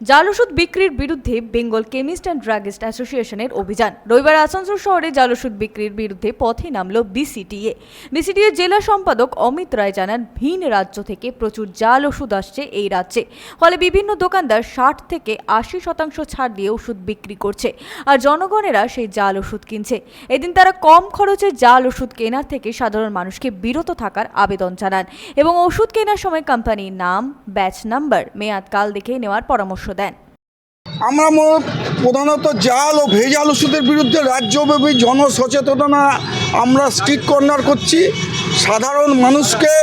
জাল ওষুধ বিক্রির বিরুদ্ধে বেঙ্গল কেমিস্ট অ্যান্ড ড্রাগিস্ট অ্যাসোসিয়েশনের অভিযান। রবিবার আসানসোল শহরে জাল ওষুধ বিক্রির বিরুদ্ধে পথে নামল বিসিটিএ। জেলা সম্পাদক অমিত রায় জানান, ভিন রাজ্য থেকে প্রচুর জাল ওষুধ আসছে এই রাজ্যে, ফলে বিভিন্ন দোকানদার 60 থেকে 80% ছাড় দিয়ে ওষুধ বিক্রি করছে, আর জনগণেরা সেই জাল ওষুধ কিনছে। এদিন তারা কম খরচে জাল ওষুধ কেনার থেকে সাধারণ মানুষকে বিরত থাকার আবেদন জানান এবং ওষুধ কেনার সময় কোম্পানির নাম, ব্যাচ নাম্বার, মেয়াদকাল দেখে নেওয়ার পরামর্শ দেন। আমরা প্রধানত জাল ও ভেজাল ওষুধের বিরুদ্ধে রাজ্যব্যাপী জনসচেতনতা আমরা স্ট্রিট কর্নার করছি। সাধারণ মানুষকে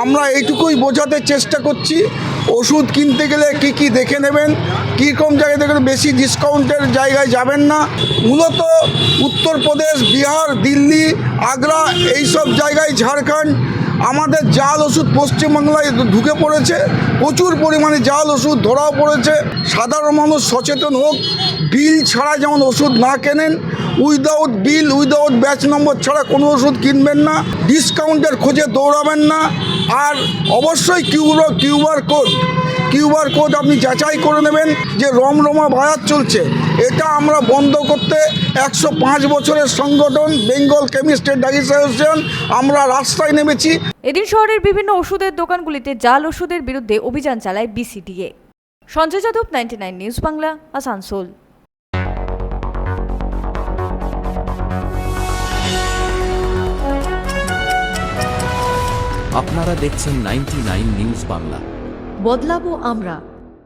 আমরা এইটুকুই বোঝাতে চেষ্টা করছি, ওষুধ কিনতে গেলে কি কি দেখে নেবেন, কীরকম জায়গায় দেখেন, বেশি ডিসকাউন্টের জায়গায় যাবেন না। মূলত উত্তরপ্রদেশ, বিহার, দিল্লি, আগ্রা এইসব জায়গায়, ঝাড়খণ্ড, আমাদের জাল ওষুধ পশ্চিমবাংলায় ঢুকে পড়েছে। প্রচুর পরিমাণে জাল ওষুধ ধরাও পড়েছে। সাধারণ মানুষ সচেতন হোক, বিল ছাড়া যেমন ওষুধ না কেনেন, উইদাউট বিল, উইদাউট ব্যাচ নম্বর ছাড়া কোনো ওষুধ কিনবেন না, ডিসকাউন্টের খোঁজে দৌড়াবেন না। আর অবশ্যই কিউআর কোড আপনি যাচাই করে নেবেন যে রমরমা বাজার চলছে। এটা আমরা বন্ধ করতে 105 বছরের সংগঠন Bengal chemist and druggist association আমরা রাস্তায় নেমেছি। এদিন শহরের বিভিন্ন ওষুধের দোকানগুলিতে জাল ওষুধের বিরুদ্ধে অভিযান চালায় বিসিটিএ। সঞ্জয় যাদব, 99 নিউজ বাংলা, আসানসোল। আপনারা দেখছেন 99 নিউজ বাংলা। বদলাবো আমরা।